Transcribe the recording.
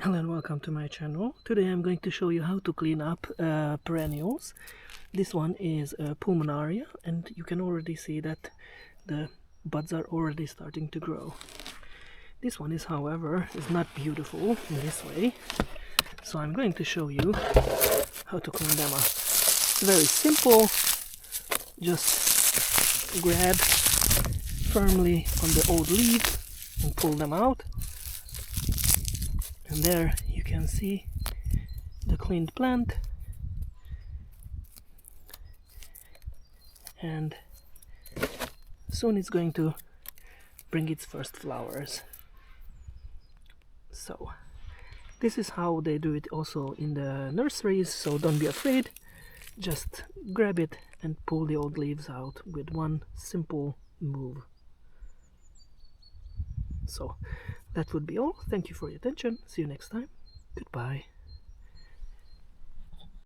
Hello and welcome to my channel. Today I'm going to show you how to clean up perennials. This one is Pulmonaria, and you can already see that the buds are already starting to grow. This one is, however, not beautiful in this way, so I'm going to show you how to clean them up. It's very simple. Just grab firmly on the old leaves and pull them out. And there you can see the cleaned plant, and soon it's going to bring its first flowers. So this is how they do it also in the nurseries, so don't be afraid. Just grab it and pull the old leaves out with one simple move. So that would be all. Thank you for your attention. See you next time. Goodbye.